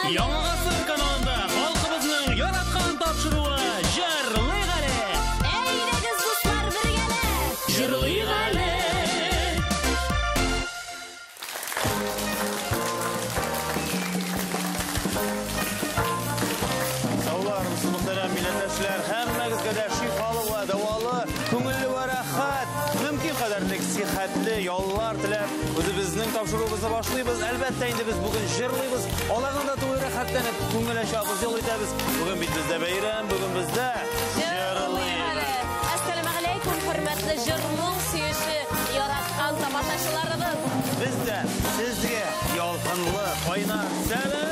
Яңасы каналында халқыбызның яратқан тапшыруы Жырлыйық әлі. Әйдәгіз достар біргелі. Жырлыйық әлі. Сауларымыз, мұхтарам милләттәшләр, һәммәгезгә дә шифалы ва дәвалы, күңелле ва рәхәт, мөмкин кадәрлек сихәтле яллар теләп, үзебезнең тапшыруыбызны башлыйбыз. Әлбәттә, инде без бүген җырлыйбыз. Аларның да туй рәхәтләнеп, күңел ачабыз, ел итәбез. Бүген бит бездә бәйрәм, бүген бездә җырлыйк. Әссәламу алейкум, хөрмәтле җырлың сөюче, яраткан тамашачыларыбыз. Бездән сезгә ялкынлы, кайнар сәлам.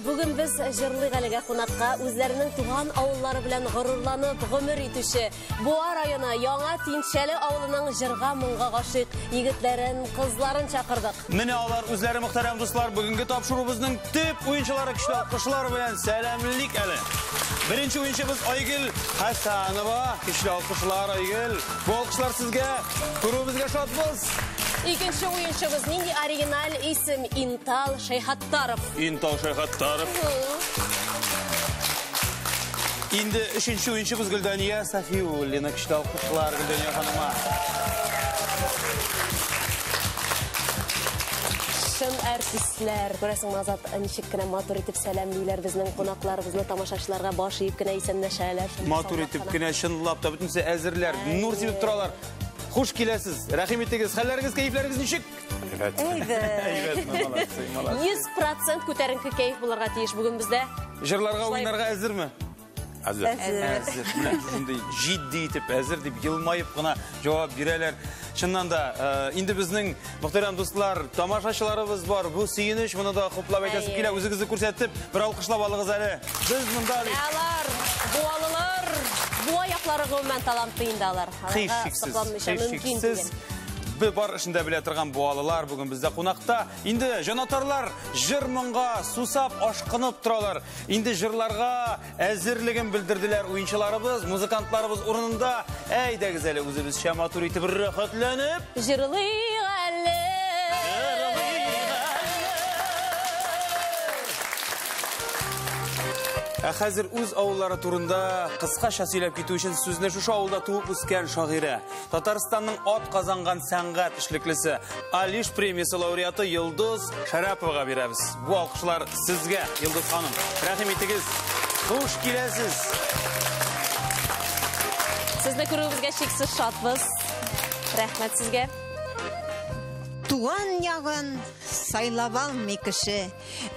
Бүген без Жырлыйк әлегә кунакка үзләренең туган авыллары белән горурланып гомер итүче Буа районы Яңа Тинчәле авылының җырга моңга гашыйк егетләрен, кызларын чакырдык. Менә алар үзләре мөхтәрәм дуслар, бүгенге тапшыруыбызның төп уенчылары көчле алкышлар белән сәламлик әле. Беренче уенчыбыз Айгөл Хәсәнова, көчле алкышлар Айгөл. Бу алкышлар сезгә, күрүебезгә шатбыз. Икенче уенчыбыз нинди оригинал исем Интал Шәйхәттаров. Интал Шәйхәттаров. Инде өченче уенчыбыз Гөлдәния Сафиуллина, көчле алкышлар Гөлдәния ханыма. Шын артистлар, күрәсең Азат, ничек кенә матур итеп сәламлиләр безнең кунакларыбызны, тамашачыларга баш иеп кенә исәнләшәләр. Матур итеп кенә чынлап та бөтенсе әзерләр, нур сибеп торалар. Хуш киләсез, рәхим итегез, хәлләрегез, кәефләрегез ничек? Әйбәт. 100% күтәренке кәеф булырга тиеш бүген бездә. Җырларга, уйнарга әзерме? Әзер. Шундый җитди итеп, әзер дип елмаеп кына җавап бирәләр. Чыннан да, инде безнең мөхтәрәм дуслар, тамашачыларыбыз бар. Бу сөенеч, моны да хуплап әйтәсе килә, үзегезне күрсәтеп, бер алкышлап алыгыз әле. Без монда бит. Алар, буалылар, бу аяклары гомумән талантлы инде алар. Һичшиксез. Бар ішінде біле тұрған буалылар бүгін бізде қонақта. Инде жанатарлар жыр мұңға сусап, ашқынып тұралар. Инде жырларға әзірлігін білдірділер ойыншыларыбыз, музыкантларыбыз орнында. Әйдәгіз әлі өзіміз шаматур итіп рахатланып. Жырлыйық әлі. Хәзер үз авыллары турында кыскача сөйләп китү өчен сүзне шушы авылда туып үскән шагыйрә, Татарстанның ат казанган сәнгать эшлеклесе, Алиш премиясе лауреаты Йылдыз Шараповага бирәбез. Бу алкышлар сезгә, Йылдыз ханым. Рәхим итегез. Хуш киләсез. Сезне күрүебезгә чиксез шатбыз. Рәхмәт сезгә. Туган ягын сайлап алмый кеше,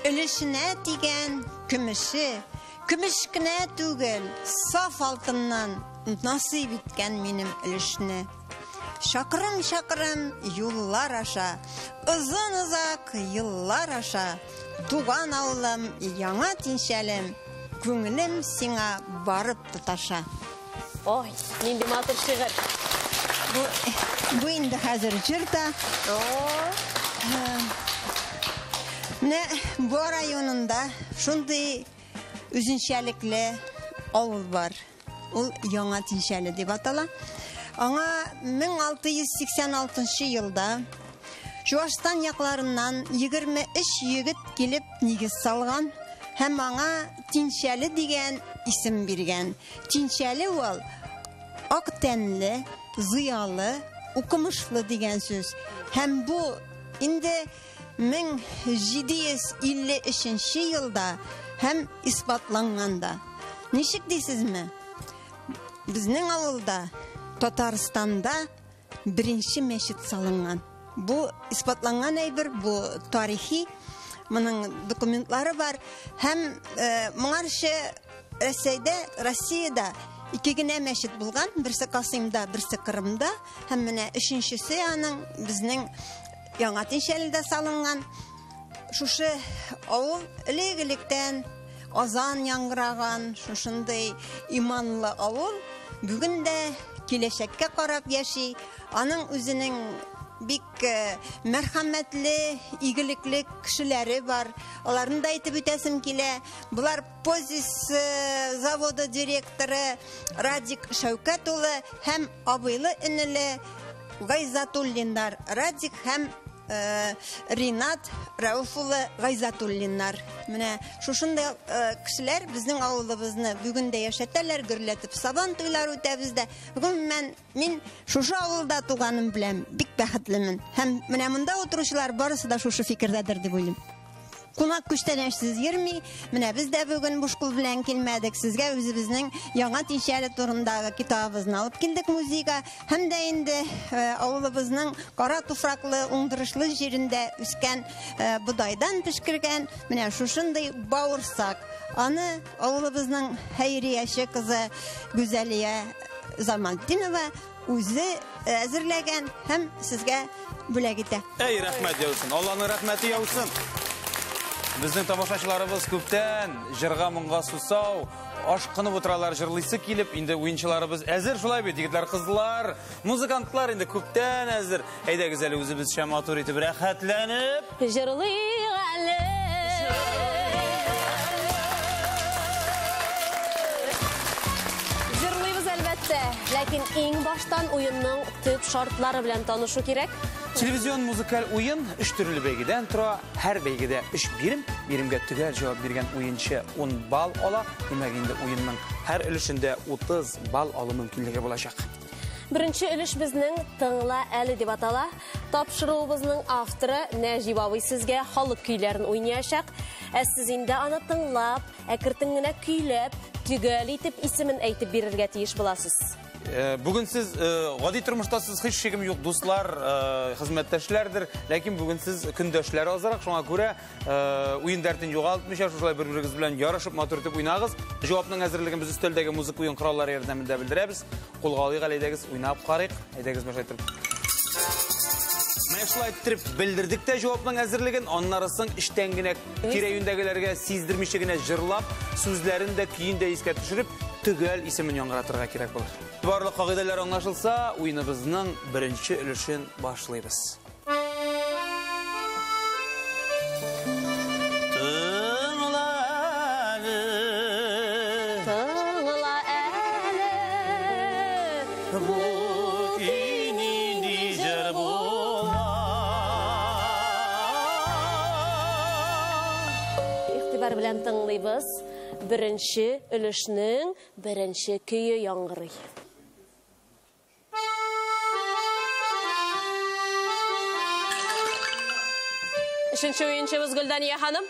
өлешенә тигән көмеше. Көмеш кенә түгел, саф алтыннан насыйп иткән минем өлешне. Шакырым юллар аша, озын-озак еллар аша, туган авылым, Яңа Тинчәлем, күңелем сиңа барып тоташа. Ой, нинди матур шигырь. Бу инде хәзер җырда. Менә бу районында шундый үзенчәлекле авыл бар. Ул Яңа Тинчәле дип атала. Аңа 1686 елда Чуашстан якларыннан 23 егет килеп нигез салган һәм аңа Тинчәле дигән исем биргән. Тинчәле ул ак тәнле, зыялы, укымышлы дигән сүз. Һәм бу инде 1753 елда һәм исбатланганда. Ничек дисезме? Безнең авылда, Татарстанда беренче мәчет салынган. Бу исбатланган әйбер, бу тарихи, моның документлары бар. Һәм моңарчы Россиядә ике генә мәчет булган, берсе Касыймда, берсе Кырымда, һәм менә өченчесе аның безнең Яңа Тинчәледә салынган. Шушы авыл элек-электән азан яңгыраган, шушындай иманлы авыл бүгендә киләчәккә карап яши, аның үзенең бик мәрхәмәтле, игелекле кешеләре бар. Аларны да әйтеп үтәсем килә. Булар Позис заводы директоры Радик Шәүкәт улы һәм абыйлы энеле Гайзатуллиннар. Радик һәм Ринат Рауф улы Гайзатуллиннар. Менә шушындай кешеләр безнең авылыбызны бүген дә яшәтәләр, гөрләтеп сабан туйлар үтәбез дә. Бүген мин шушы авылда туганым белән бик бәхетлемен. Һәм менә монда утыручылар барысы да шушы фикердәдер дип уйлыйм. Кунак күчтәнәшсез йөрми, менә без дә бүген буш кул белән килмәдек. Сезгә үзебезнең яңа тишәле турындагы китабыбызны алып килдек музейга. Һәм дә инде авылыбызның кара туфраклы, уңдырышлы җирендә үскән будайдан пешкергән менә шушындый бауырсак. Аны авылыбызның хәйрияче кызы Гүзәлия Замалдинова үзе әзерләгән һәм сезгә бүләк итә. Эй, рәхмәт яусын. Алланың рәхмәте яусын. Безнең тамашачыларыбыз күптән җырга моңга сусау, ашкынып утыралар, җырлыйсы килеп, инде уенчыларыбыз әзер шулай бит, егетләр, кызлар, музыкантлар инде күптән әзер. Әйдәгез әле үзебезчә матур итеп рәхәтләнеп Җырлыйк әле. Җырлыйбыз әлбәттә, ләкин иң баштан уенның төп шартлары белән танышу кирәк. Телевизион музыкаль уен 3 төрле бәйгедән тора. Һәр бәйгедә 3 бирем. Биремгә төгәл җавап биргән уенчы 10 балл ала. Димәк, инде уенның һәр өлешендә 30 балл алу мөмкинлеге булачак. Беренче өлеш безнең Тыңла әле дип атала. Тапшыруыбызның авторы Нәҗип абый сезгә халык көйләрен уйнаячак. Сез инде аны тыңлап, әкертен генә көйләп, төгәл итеп исемен әйтеп бирергә тиеш буласыз. Бүген сез гади тормышта сез һич шигем юк, дуслар, хезмәттәшләрдер, ләкин бүген сез көндәшләр азрак, шуңа күрә уен дәртен югалтмыйча, шулай бер-берегез белән ярышып, матур итеп уйнагыз. Җавапның әзерлеген без өстәлдәге музыка уен кораллары ярдәмендә белдерәбез. Кулга алыйк, әйдәгез уйнап карыйк. Әйдәгез башлайтып. Менә шулай итеп белдердек тә җавапның әзерлеген, аннарысын иштән генә тирә-юндәгеләргә сиздермичә генә җырлап, сүзләрен дә, көен дә искә төшереп, төгәл исемен яңгыратырга кирәк булыр. Барлык кагыйдәләр аңлашылса, уеныбызның беренче өлешен башлыйбыз. Тыңла әле, бу кининди җыр була. Игътибар белән тыңлыйбыз. Беренче өлешнең беренче көйе яңгырый. Üçüncü oyunçumuz Güldaniye Hanım.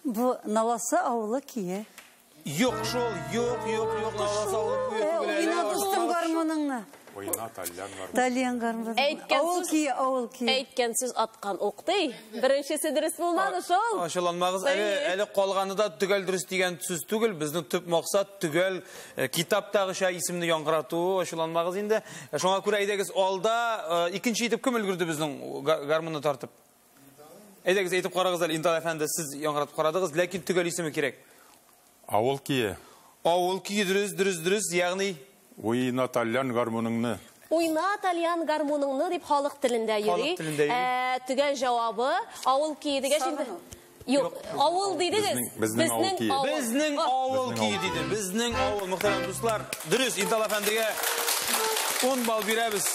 Bu Nalası avlı kiye. Yok şol, yok, Nalası avlı kuyu. Oyna dostum garmonunla. Oyna Talyan garmonu. Avıl kiye. Әйткәнсез атқан оқтай. Беренчесе дөрес булмады шул. Ашыланмагыз, әле калганы да төгәл дөрес дигән сүз түгел. Безнең төп максат төгәл китаптагыча исемне яңгырату. Ашыланмагыз инде. Шуңа күрә әйдәгез алда икенче итеп кем өлгерде безнең гармонны тартып. Әйдәгез әйтеп карагыз әле, Интал әфәнде, сез яңгыратып карадыгыз, ләкин төгәл исеме кирәк. Авыл кие. Авыл кие дөрес, ягъни Oyna talyan garmonungны. Уйна Талиян гармоныңны дип халык телендә йөри. Төгәл җавабы авыл кие дигәч инде. Юк, авыл дидегез. Безнең авыл кие. Безнең авыл кие диде. Безнең авыл, мөхтәрәм дуслар. Дөрес, Интал әфәндегә 10 балл бирәбез.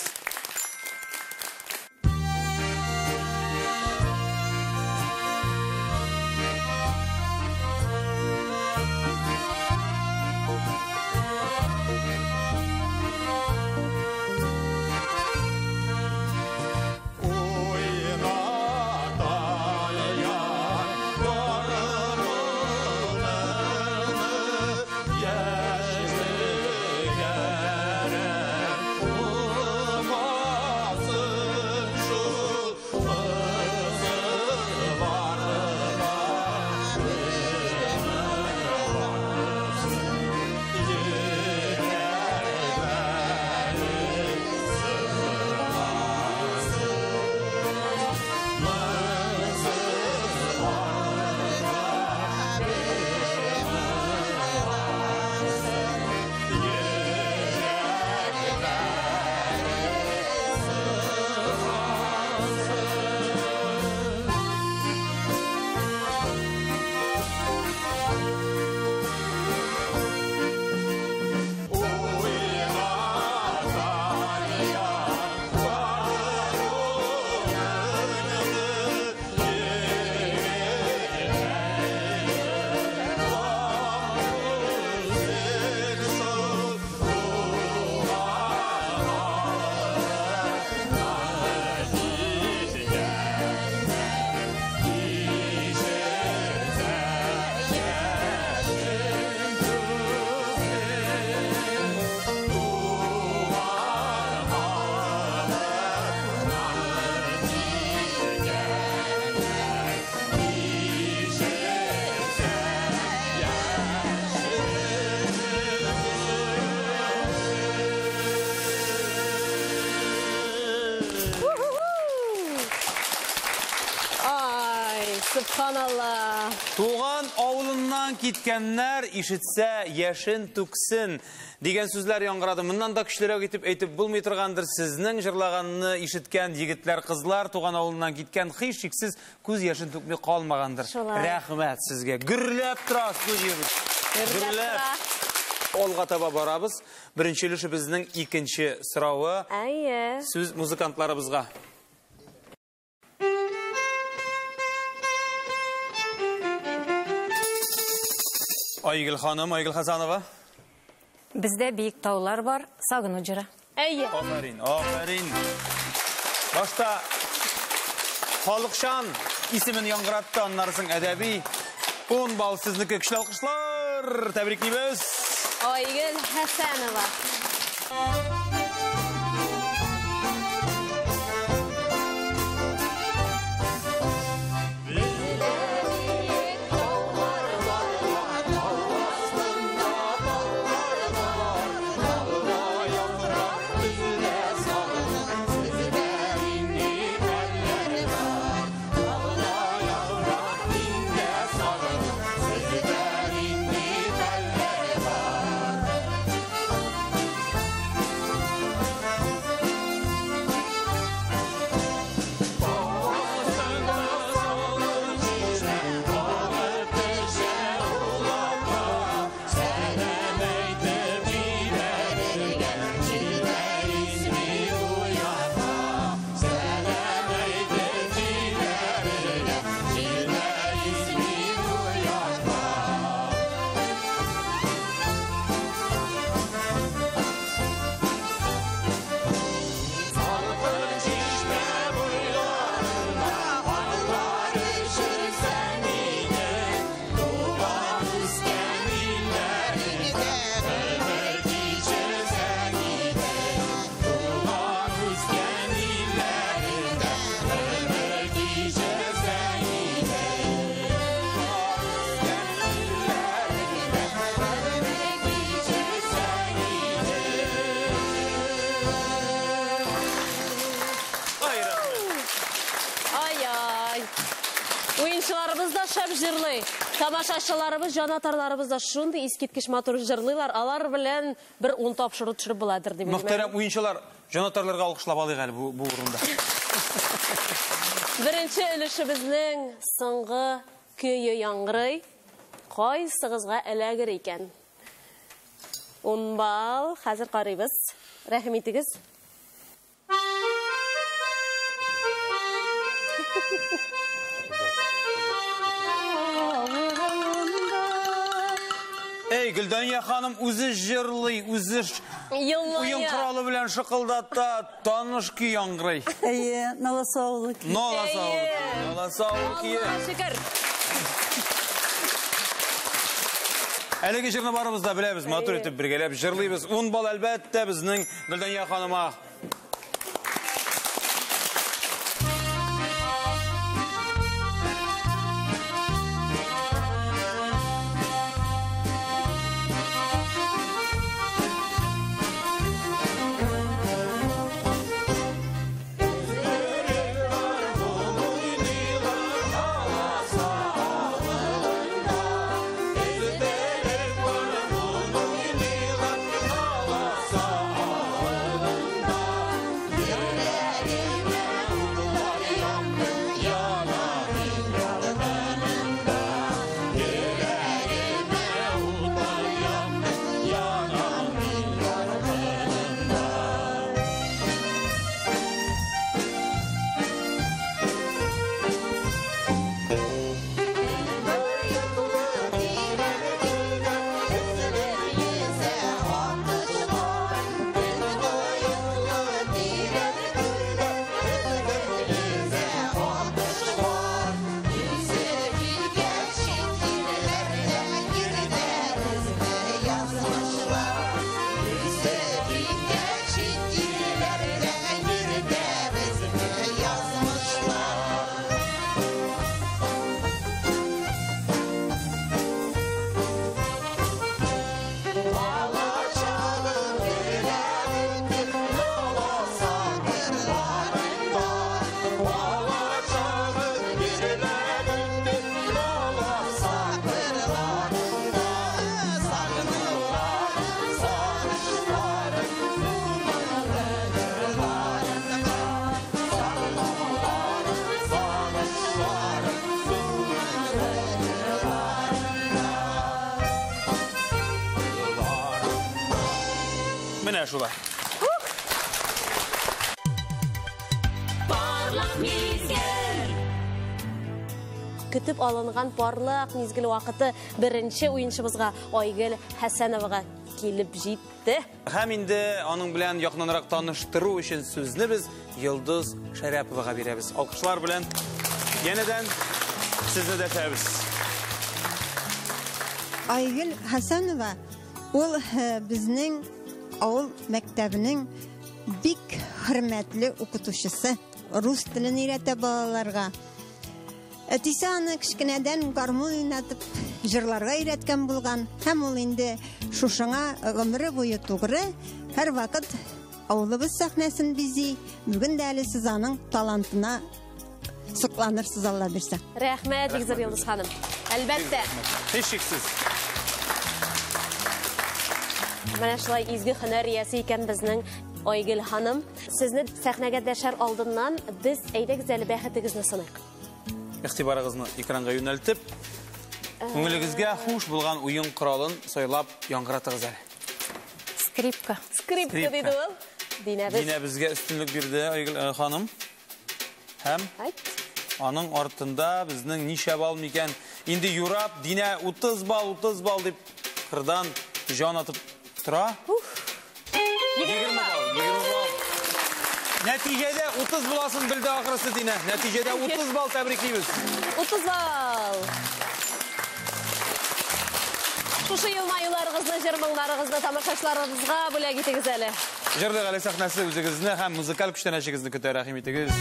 Subhanallah. Туған ауылынан кеткеннер ишітсе яшін түксін деген сөздер яңғырады. Мұндан да күштерек етіп әйтіп бұлмай тұрғандыр. Сіздің жырлағанны ишіткен егітлер, қызлар туған ауылынан кеткен хиш шексіз көз яшін түкмей қалмағандыр. Рәхмәт сізге. Гүрләп тұрасыз өз. Гүрләп. Олға таба барабыз. Біріншіліші біздің екінші сұрауы. Сөз музыкантларыбызға. Айгүл ханым, Айгүл Хасанова. Бізде биік таулар бар, сағыну жыры. Афарин, афарин. Башта Халықшан исемен яңғыратты аннарысың әдәби. 10 бал сізнікі күшті алқышлар. Тәбриклейміз. Айгүл Хасанова. Oyuncularımız da şap jırlı. Tamaşaçılarımız, janatарlarımız da şunday eskеткіш матур жырлыйлар. Алар белән bir 10 тапшыру төшереп буладыр дип. Мөхтәрәм уенчылар, жанатарларга алкышлап алыйк әле бу урында. Беренче өлешебезнең соңгы көйе яңгырый. Кайсыгызга эләгер икән? 10 бал, хәзер карыйбыз. Рәхмәтегез. Ey Gülden ханым үзе жырлый, үзе уен құралы белән шыкылдата, таныш көй яңгырый. Наласы авылы көй. Наласы авылы көй. Аллаһ шөкер. Әлеге жырны барыбыз да беләбез, матур итеп бергәләп жырлыйбыз. 10 бал әлбәттә безнең Гөлдәния ханыма. Менә шулай. Көтіп алынған барлық мезгіл вақыты бірінші ойыншыбызға Айгөл Хәсәноваға келіп жетті. Һәм инде аның белән якынрак таныштыру өчен сүзне без Йолдыз Шәрәповага бирәбез. Алкышлар белән янәдән сезне дәшәбез. Айгөл Хәсәнова ул безнең авыл мәктәбенең бик хөрмәтле укытучысы. Рус телен өйрәтә балаларга. Әтисе аны кечкенәдән гармун уйнатып, җырларга өйрәткән булган. Һәм ул инде шушыңа гомере буе тугры, һәр вакыт авылыбыз сәхнәсен бизи. Бүген дә әле сез аның талантына сокланырсыз, Алла бирсә. Рәхмәт, Игзар Йолдыз ханым. Әлбәттә. Һичшиксез. Менә шулай изге һөнәр иясе икән безнең Айгөл ханым. Сезне сәхнәгә дәшәр алдыннан без әйдәгез әле бәхетегезне сынайык. Игътибарыгызны экранга юнәлтеп, күңелегезгә хуш булган уен коралын сайлап яңгыратыгыз әле. Скрипка. Скрипка диде ул. Динә безгә үстенлек бирде Айгөл ханым. Һәм аның артында безнең ничә бал микән? Инде юрап Динә 30 бал дип кырдан җан атып тора. 20 бал. Нәтиҗәдә 30 буласын белде ахырысы Динә. Нәтиҗәдә 30 бал тәбриклибез. 30 бал. Шушы елмаюларыгызны, җыр-моңнарыгызны тамашачыларыбызга бүләк итегез әле. Җырлык әле сәхнәсе үзегезне һәм музыкаль күчтәнәчегезне көтә, рәхим итегез.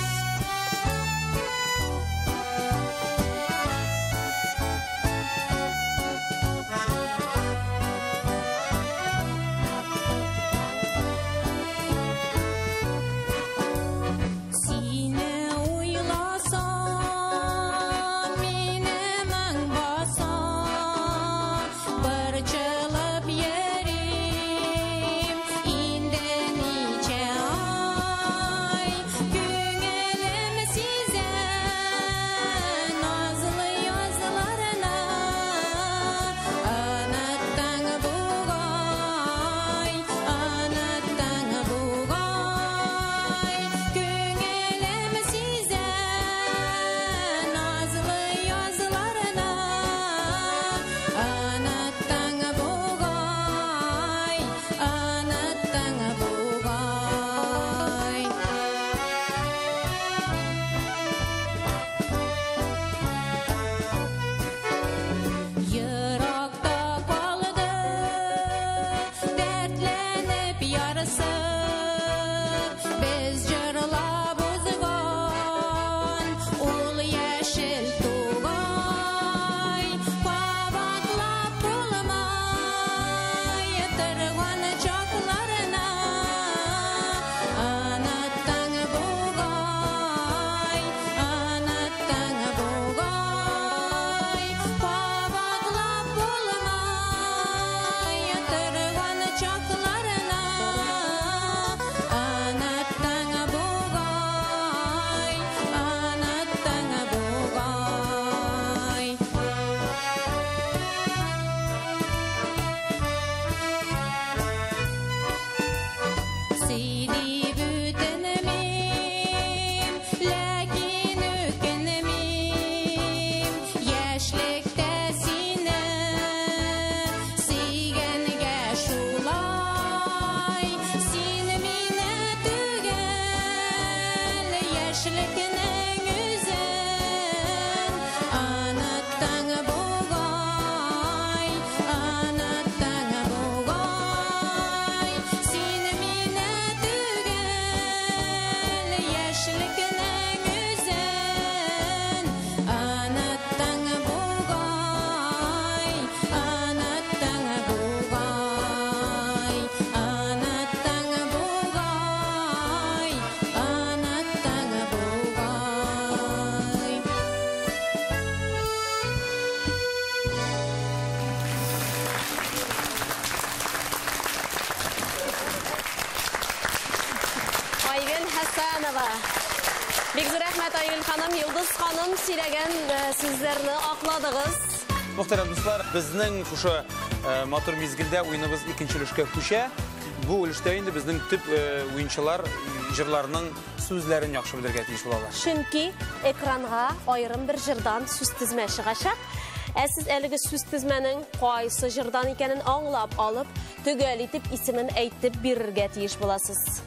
Бик зур рәхмәт Айгөл ханым, Йолдыз ханым, сөйләгән сүзләрне акладыгыз. Мөхтәрәм дуслар, безнең шушы матур мизгелдә уеныбыз икенче өлешкә күчә. bu uluşta indi bizning tip oyuncular jırlarının sözlerini yaxşı bilirge tiyiş bulalar. Çünkü ekranğa ayrım bir jırdan süz tizme çıgaşaq. Siz eligi süz tizmenin qaysı jırdan ikenin anlap alıp, tügelitip isimin eytip birirge tiyiş bulasız.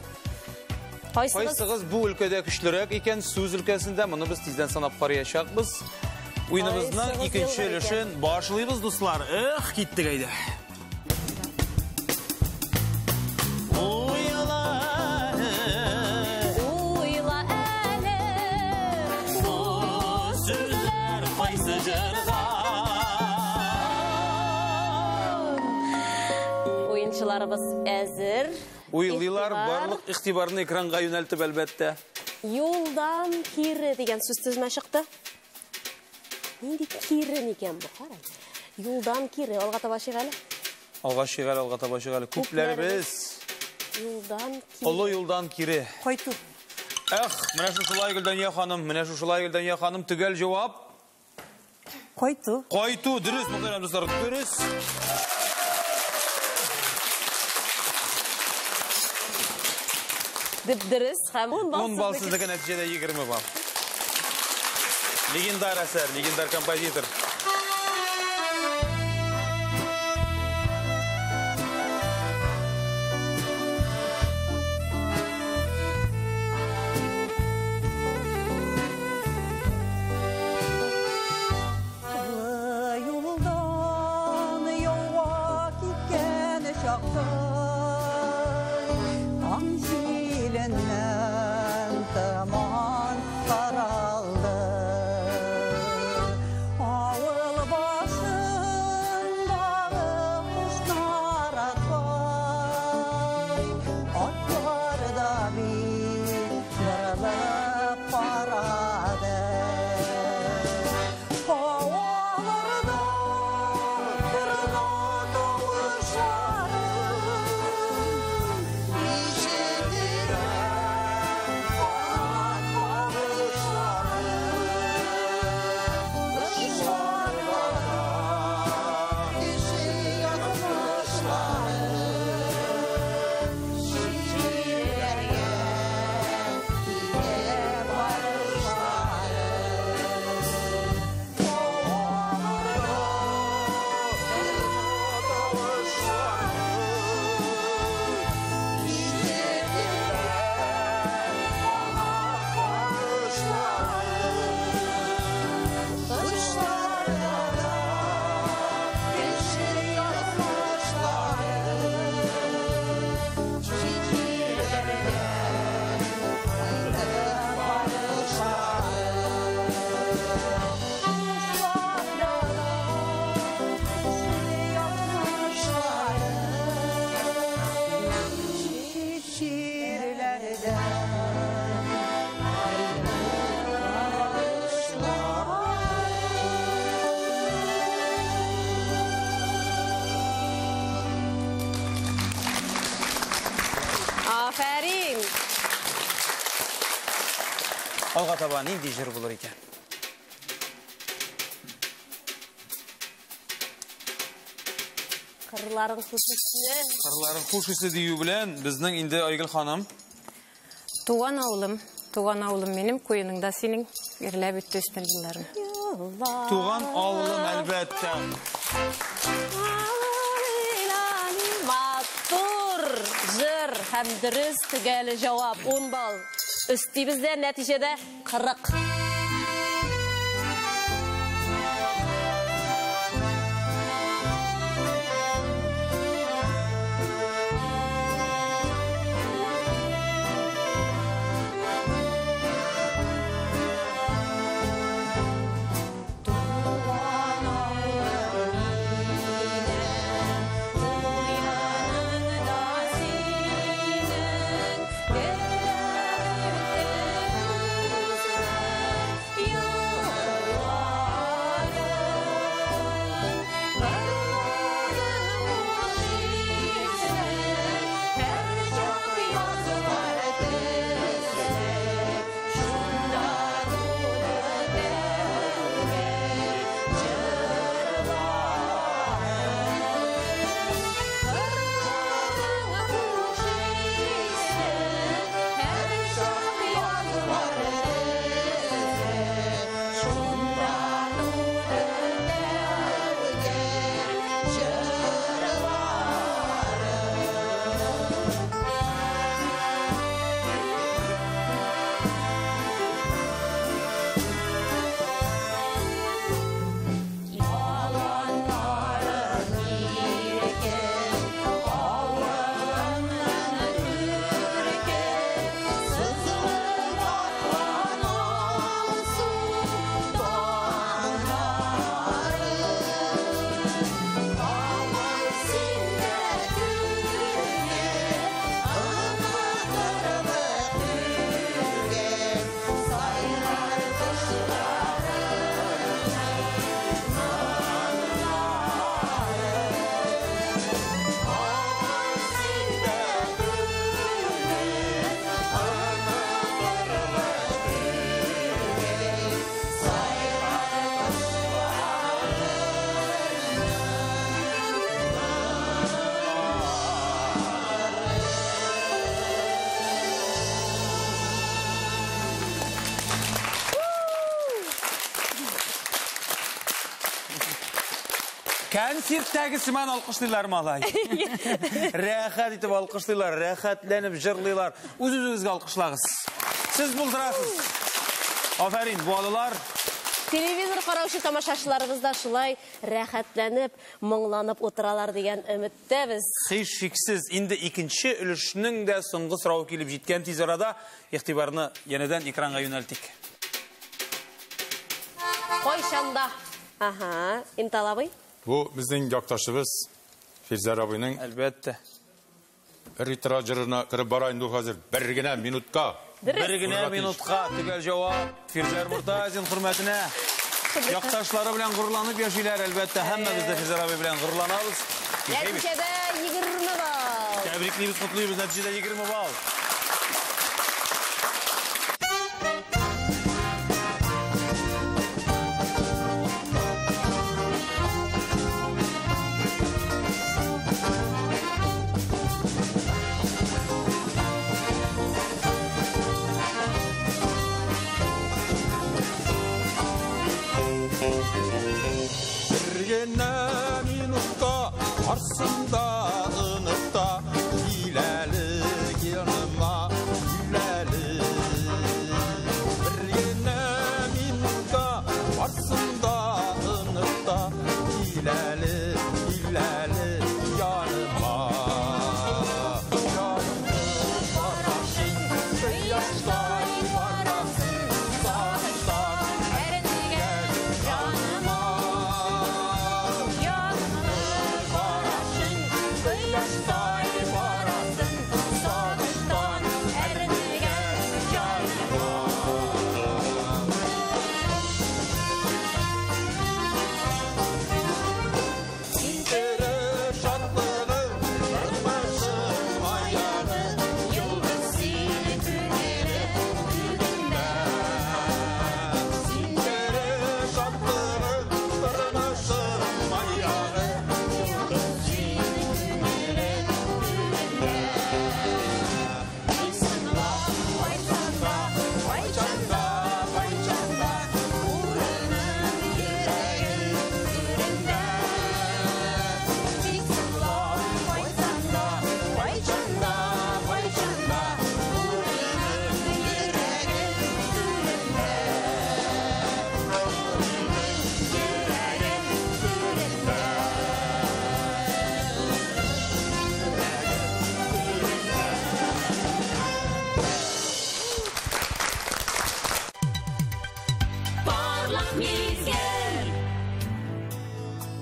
Qaysıgız bu ülkede güçlürek iken söz ülkesinde bunu biz tizden sanap qarayacaqbız. Oyunumuzdan ikinci ülüşün başlayımız dostlar. Gitti gaydi. Oyuncularımız əzir. Uylilar barlıq ixtibarını ekranga yöneltip elbette. Yoldan kiri degen söz tizme çıktı. Neydi kiri niken bu? Qaray. Yoldan kiri. Olga tabaşı gali? Alga tabaşı gali. Kuplerimiz. Yoldan kiri. Olu yoldan kiri. Koytu. Mine şuşulay Gülden ya hanım, tügel cevap. Koytu. Koytu, dürüst. Muhterem dostlar, dürüst. Dürüst. 10 bal sizdeki neticede 20 bal. Legendar eser, legendar kompozitor. Aferin. Alga tabağı neydi jır bulur iken? Kırların kuşusunu. Kırların kuşusu diyu bilen bizning indi Aygül hanım. Tuğan oğlum benim koyununda senin birle bitti üstün yıllarım. Tuğan oğlum elbette. Matur, jır, hem dürüst tügeli cevap 10 bal. Üstümüzde neticede 40. Konsertdagi siman alqışlaylar malay. Rahat etib alqışlaylar, rahatlanib jırlaylar. O'z-o'zingizga alqışlag'iz. Siz buldurasiz. Aferin, bolalar. Televizor qarawchi tomoshachilarimizda shulay rahatlanib, munglanib o'tiralar degan umiddamiz. Hech shiksiz, endi ikkinchi ulushning da so'nggi so'rovi kelib yetgan tez orada e'tiborni yenidan ekranga yo'naltik. Qo'yshanda. Aha, Intal abi. Bu bizning yoktaşımız Firzar abinin Albatta. ritrajırına kirib barayın hozir. Birgina minutga. Birgina minutga tugal javob Firzar Murtazin hurmatine. Yoktaşları bilan gururlanib yashaylar albatta. Hammamiz de Firzar abi bilan gururlanamiz. Natijada 20 bal. Tabriklaymiz, qutlaymiz. Natijada 20 bal. Birgina minutga arsında ınıqda hilali yanıma hilali. Birgina minutga arsında ınıqda hilali hilali yanıma.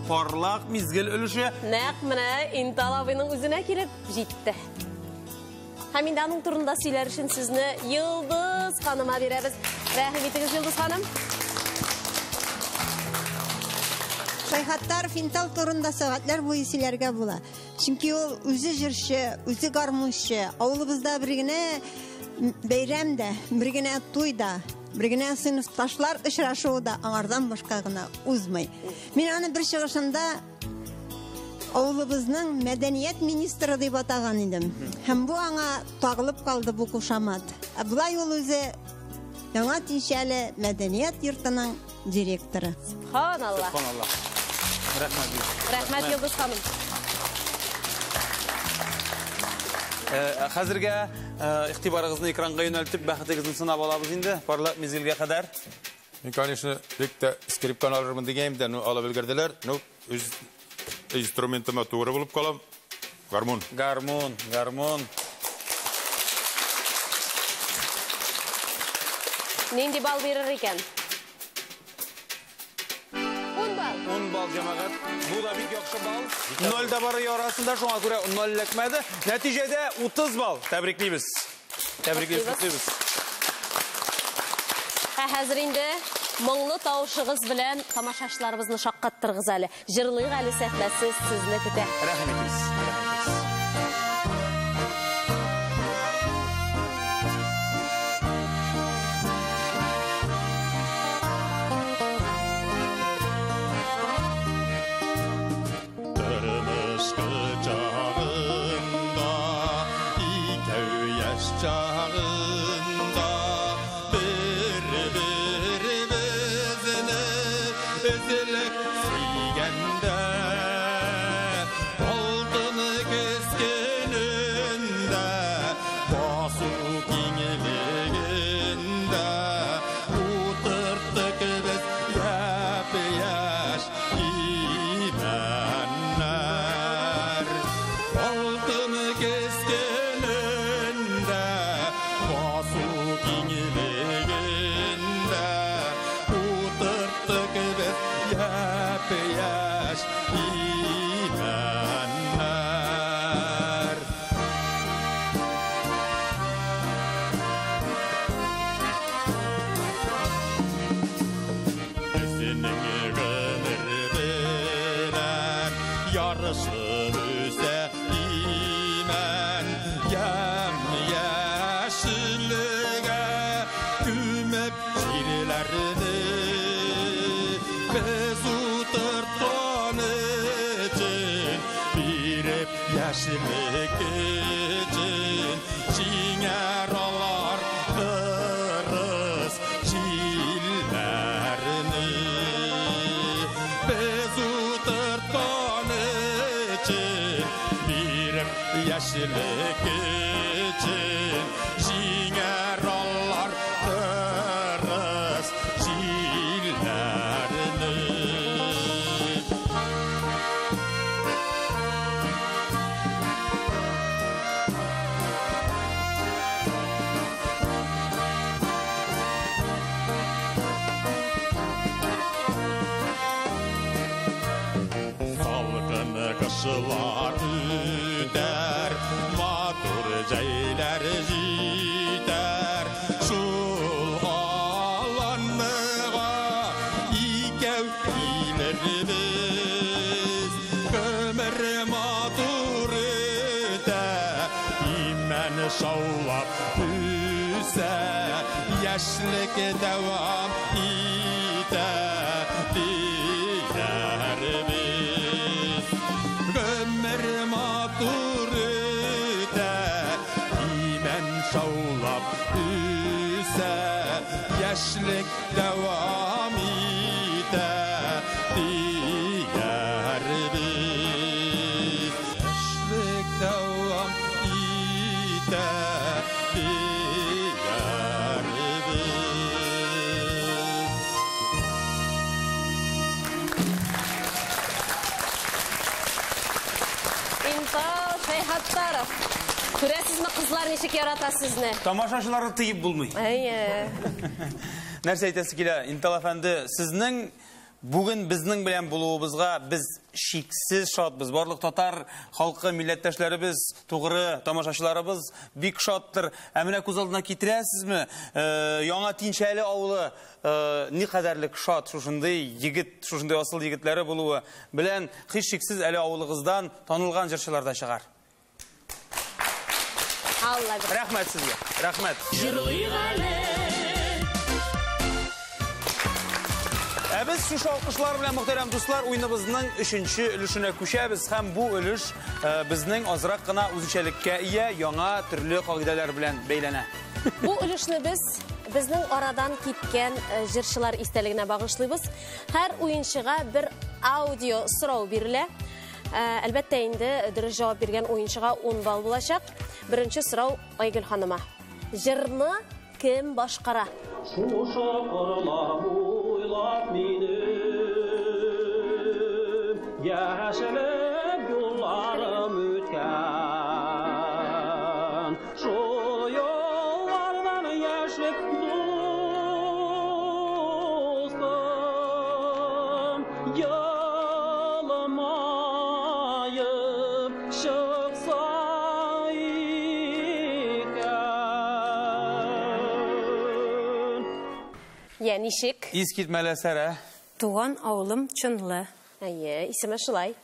Parlaq mizgil ülüşü. Naq mana Intal abining o'zine kelib jetdi. Hamindaning turunda sizlar uchun sizni Yıldız xonimga beramiz. Rahmetingiz Yıldız xonim. Шайхаттар Интал турында сәгатьләр буе сөйләргә була. Чөнки ул үзе җырчы, үзе гармунчы. Авылыбызда бер генә бәйрәмдә, бер генә туйда, бер генә сыйныфташлар очрашуында аңардан башка гына узмый. Мин аны бер чыгышында авылыбызның мәдәният министры дип атаган идем. Һәм бу аңа тагылып калды бу кушамат. Булай ул үзе Яңа Тиншәле мәдәният йортының директоры. Subhanallah. Subhanallah. Rahmat Yıldız xonim. Hozirga iqtiboringizni ekranға yo'naltib, baxtingizni sinab olamiz endi. Parlaq mezgilga qadar. Men конечно, bekda skripkani olarman deganimda, olib ulgurdilar. O'z instrumentima to'g'ri bo'lib qolam. Garmon. Garmon. Nindi bal verir ekan? 10 bal jamaat. Bu da bir yaxshi bal. 0 da bari arasında şuna göre 0 lekmedi. Neticede 30 bal. Tebriklaymiz. Tebriklaymiz. Hozir endi mungli tavuşuğuz bilan tomoshachilarimizni shaqqattirgiz ali. Jirliq ali sahlasiz sizni kuta. Rahmetimiz. Çağında bir özünü özülük süygende sarışın üse imen gem yeşillige gümep şiirlerini biz uturttan için birip yeşillik için şinger olar kırız şiirlerini biz uturttan için birip yeşillik için şinger olar kırız şiirlerini. Salgın kışlar üder, matur ceyler jider, şul alanlığa ikev ilerimiz, ömür matur üder, imen şavlap üse, yaşlık devam iter, dilerimiz. Ömür maturide imen şavlap üse yaşlık devam ide diğerimiz. Yaşlık devam ide diğerimiz. İntal Feyhattarov. Күрәсезме, кызлар ничек ярата сезне? Тамашашылары тыйып булмый. Әйе. Нәрсә әйтәсе килә, Интал әфәнде, сезнең бүген безнең белән булуыбызга біз шиксез шатбыз. Барлык татар халкы, милләттәшләребез, тугры тамашачыларыбыз бик шаттыр. Ә менә күз алдына китерәсезме? Яңа Тинчәле авылы никадәрлек шат, шушындый егет, шушындый асыл егетләре булуы белән һич шиксез әле авылыгыздан танылган җырчылар да чыгар. Алла бер. Рәхмәт сезгә. Рәхмәт. Без шушы алкышлар белән, мөхтәрәм дуслар, уйныбызның 3нче өлешенә күчәбез һәм бу өлеш безнең азрак кына үзенчәлеккә ия, яңа төрле кагыйдәләр белән бәйләнә. Бу өлешне безнең арадан киткән җырчылар истәлегенә багышлыйбыз. Һәр уенчыга бер аудио сорау бирелә. Әлбәттә инде дөрес җавап биргән уенчыга 10 балл булачак. Беренче сорау Айгөл ханыма. Җырны кем башкара? Шушы кырлар буйлап минем яшелеп юлларым үткән. Шу юллардан яшьлек дустым ялымайып чыкса Я ничек? Искитмәләсәр, Туган авылым Чынлы. Әйе, исеме шулай.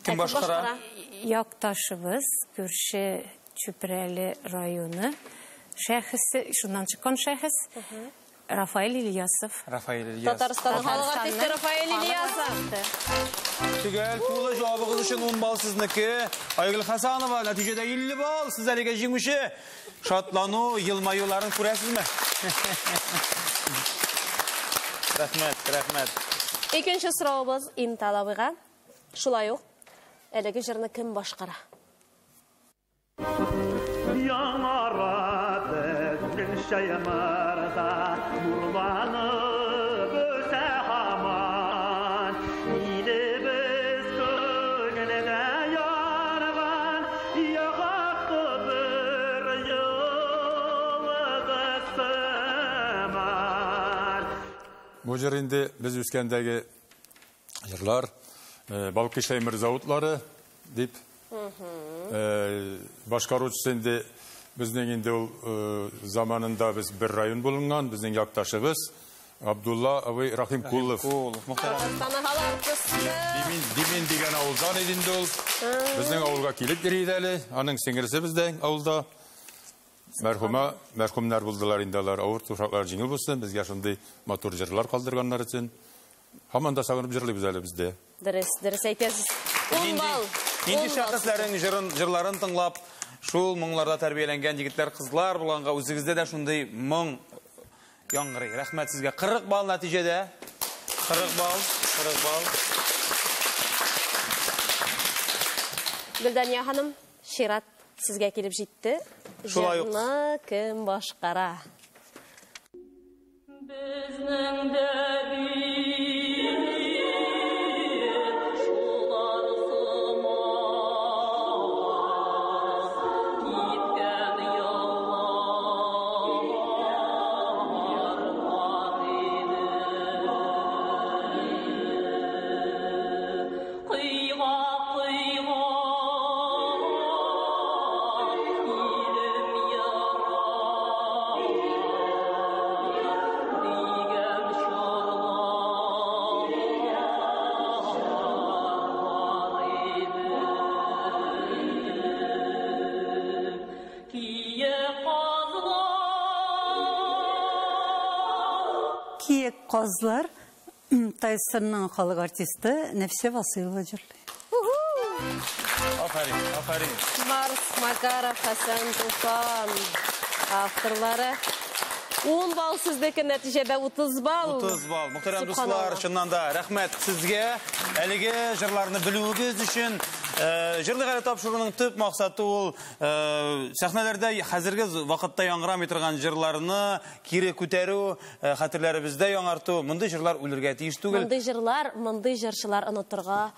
Кем башкара? Якташыбыз, күрше Чүпрәле районы. Шәхесе, шуннан чыккан шәхес. Рафаэль Ильясов. Рафаэль Ильясов. Татарстан халык артисты Рафаэль Ильясов. Төгәл, тулы җавабыгыз өчен 10 балл сезнеке. Айгөл Хасанова, нәтиҗәдә 50 балл. Сез әлегә җиңүче. Шатлану, елмаюларын күрәсезме? Рәхмәт, рәхмәт. Икенче сораубыз Интал абыйга. Шулай ук, әлеге җырны кем башкара? Яңара безнең шәймәрдә нурланып үсә һаман. Илебез күңелдә ярган якты бер йылдыз сыман. Бу җыр инде без үскәндәге җырлар, Балкишай мирзавудлары дип башкаручысы инде безнең инде ул заманында без бер район булынган, безнең якташыбыз Abdullah Abay Rahim Kulov. Кыргызстанның халкысы. Димен деген ауылдан единде ол. Біздің ауылға келіп берейді әлі. Аның сеңірісі біздің ауылда. Мәрхумнар бұлдылар индалар. Ауыр тұшақлар жеңіл болсын. Бізге шындай мотор жырлар қалдырғанлар үшін. Хаманда сағынып жырлайбыз әлі бізде. Дұрыс айтасыз. 10 балл. Енді шақысларың жырларын тыңлап, шул мұңларда тәрбиеленген жігіттер, қызлар болғанға өзіңізде де шундай мұң яңғырай. Рахмет сізге. 40 балл нәтижеде. 40 балл. Гүлдания ханым, Шират сізге келіп жетті. Шулай ук. Жырны кім башқара? Біздің Киек қазлар Тайсырның халық артисті Нәфсе Василова жырлайды. Афарин. Марс Макаров, Хасан Туфан. Авторлары. 10 балл сіздекі нәтижеде 30 балл. 30 балл. Мұхтарам достар, шыннан да рахмет сізге. Әліге жырларыны білуіңіз үшін. Жырлық әлі тапшыруының түп мақсаты ол сәхнелерде қазіргі вақытта яңғырам етірген жырларыны кері көтеру, қатырлары бізде яңарту. Мұндай жырлар өлірге тиіш түгіл. Мұндай жыршылар ұнытырға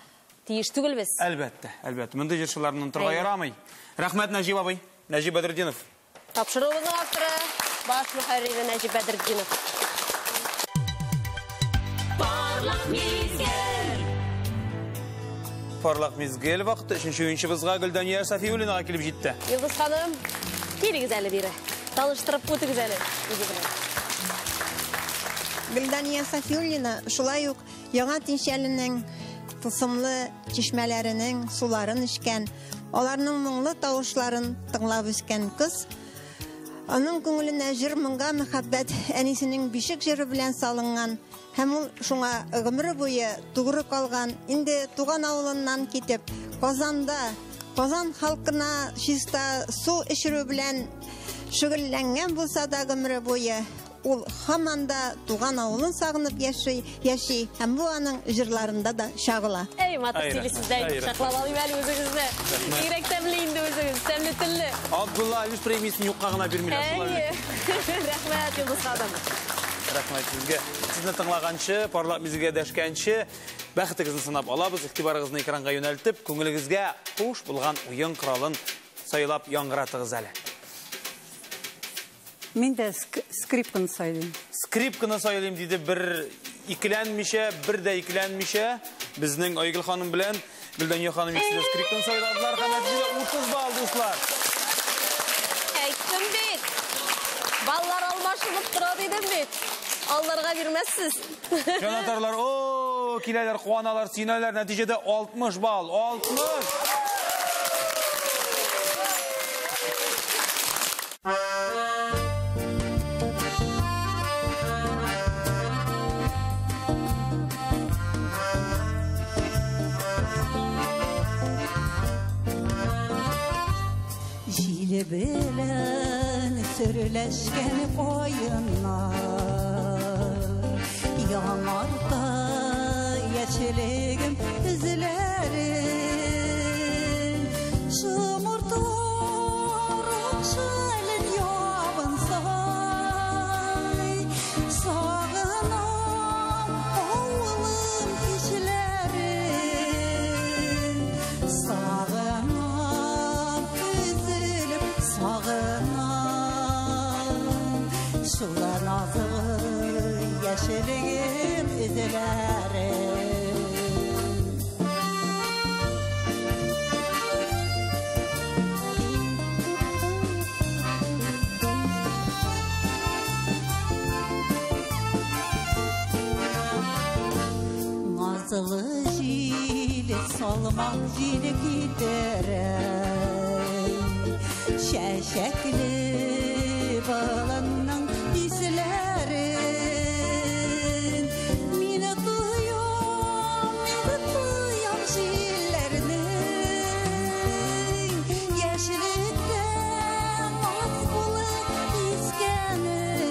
тиіш түгіл біз. Әлбәтті. Мұндай жыршыларын ұнытырға ярамай. Рахмет Нәжип абай, Нәжип Бәдірдинов. Тапшыруыңыздың авторы баш мұхәррири Нәжип Бәдірдинов. Parlaq mezgil vaqti 3-ші oyunchimizga Gulдания Сафиуллинаға келіп жетті. Yıldız Hanım, келіңіз әлі бері. Таныштырып өтіңіз әлі. Гөлдания Сафиуллина шулай ук яңа тиншәленең тылсымлы чишмәләренең суларын эчкән, аларның моңлы тавышларын тыңлап үскән кыз. Аның күңеленә җыр моңга мәхәббәт әнисенең бишек җыры белән салынган. Һәм ул шуңа гомере буе тугры калган. Инде туган авылыннан китеп, Казан халкына чиста су эчерү белән шөгыльләнгән булса да гомере буе ул һаман да туган авылын сагынып яши, һәм бу аның җырларында да шагыла. Эй, матур телесездәй, шаклап алыйм әле үзегезне. Йөрәк тәмле инде үзегез, тәмле телле. Абдулла Алиш премиясын юкка гына бирмиләр. Рәхмәт, Йылдыз ханым. Рахмет сезге. Сізні тыңлағаншы, Parlaq мизге дәшкәнші, бәхтігізді сынап алабыз, иқтибарығызны экранға юнәлтіп, көңілігізге қош болған ойын құралын сайлап яңғыратығыз әлі. Мен де скрипканы сайлайым. Скрипканы сайлайым дейді, бір де икіленмеше, біздің Айгүл ханым білән, Гүлдания ханым икісі скрипканы сайладылар, қанатыда 30 балл, достлар. Әйттім бет. Баллар алмашылып тұра дейдім бет. Алларға бермәссіз. Жанатарлар, келелер, қуаналар, синалар, нәтижеде 60 балл, 60! Җиле белән сөреләшкән коеннар, яңарта яшелегем эзләрен, шымыртырак шәлен ябынсай, сагынам авылым кичләрен, сагынам үзелеп сагынам, шулар назлы яшелегем эзләрен. salmak jili giderey şeşekli bağlanın izlerin mini duyam jillerinin yeşillikten az bulup izgenin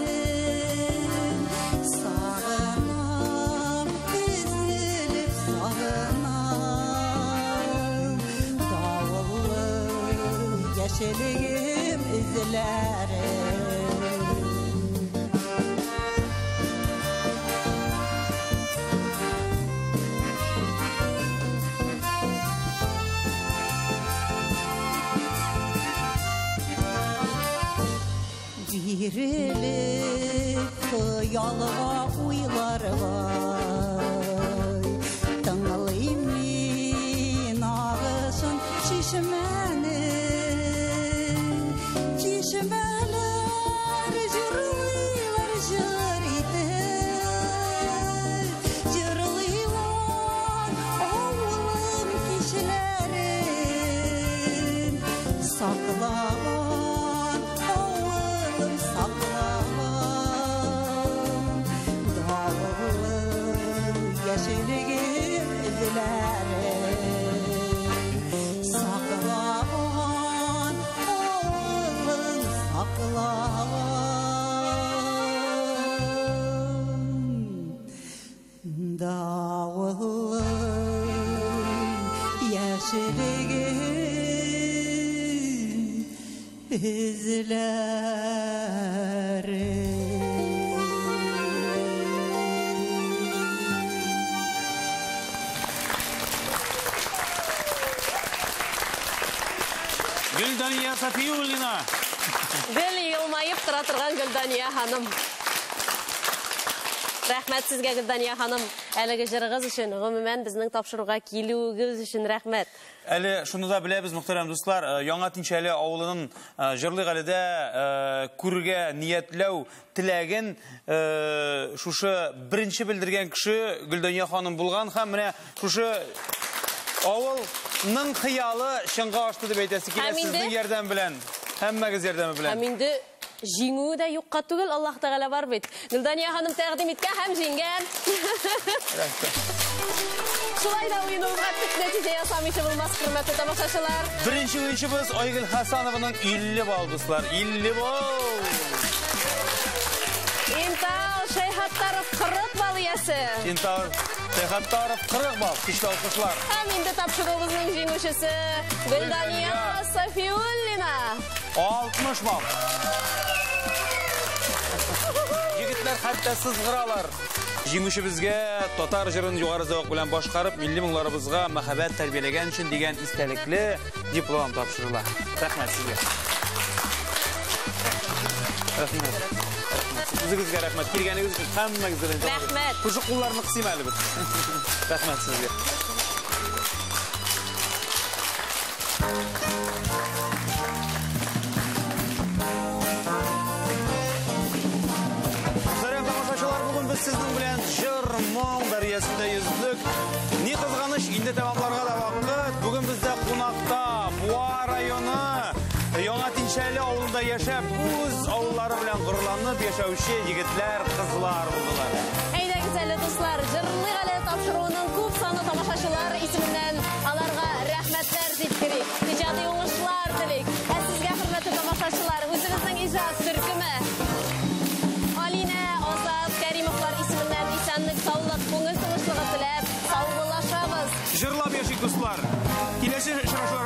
sağınam üzülüp sağınam davullu yeşilliğim izlerim Dirilip kıyalığa uylar var Tıngalayım min ağısın şişmenin Şişmeler jırılıylar jırıydı Jırılıylar oğlum kişilerin Saklavan oğlum saklavan Dağlı yeşilliğim izlerim Saklavan oğlum saklavan Dağlı yeşilliğim Güldaniya Safiyullina. Gül yılmayıp tıra тұрған Güldaniya hanım. Рәхмәт сезгә Güldaniya hanım. Әлеге жырыгыз өчен, гомумән безнең тапшыруга килүегез өчен рәхмәт. Әле шуны да беләбез, мөхтәрәм дуслар, Яңа Тинчәле авылының җырлый галидә күргә ниятләү теләген шушы беренче белдергән кеше Güldaniya ханым булган һәм менә шушы авылның хыялы чынга ашты дип әйтәсе килә сезнең ярдәм белән. Һәммәгез ярдәме белән. Һәм инде җиңү дә юкка түгел, Аллаһ Тәгалә бар бит. Güldaniya ханым тәкъдим иткән һәм җиңгән. Шулай да уеныбызга тик нәтиҗә ясамыйчы булмас, хөрмәтле тамашачылар. Беренче уенчыбыз Айгөл Хәсәнованың 50 балл дуслар. 50 балл. Интал Шәйхәттаров 40 балл иясе. Интал Шәйхәттаров 40 балл. Көчле алкышлар. Һәм инде тапшыруыбызның җиңүчесе Güldaniya Сафиуллина. 60 балл. Егетләр хәтта сызгыралар. Җиңүчебезгә татар җырын югары зәвык белән башкарып, милли моңларыбызга мәхәббәт тәрбияләгән өчен дигән истәлекле диплом тапшырыла. Рәхмәт сезгә. Рәхмәт. Үзегезгә рәхмәт. Килгәнегез өчен һәммәгезгә рәхмәт. Шушы кулларны кысыйм әле бит. Рәхмәт сезгә. Сезнең белән җыр моң дәрьясында йөздек. Ни кызганыч, инде тәмамларга да вакыт. Бүген бездә кунакта Буа районы Яңа Тинчәле авылында яшәп, үз авыллары белән горурланып яшәүче егетләр, кызлар булдылар. Әйдәгез әле дуслар, җырлый галә тапшыруының күп саны тамашачылар исеменнән аларга рәхмәтләр җиткерик. Иҗади уңышлар телик. Ә сезгә хөрмәтле тамашачылар, үзегезнең иҗат төркеме Алина Азат Кәримовлар исеменнән исәнлек, саулык, күңел тынычлыгы теләп, саубуллашабыз. Җырлап яшик дуслар. Киләсе очрашулар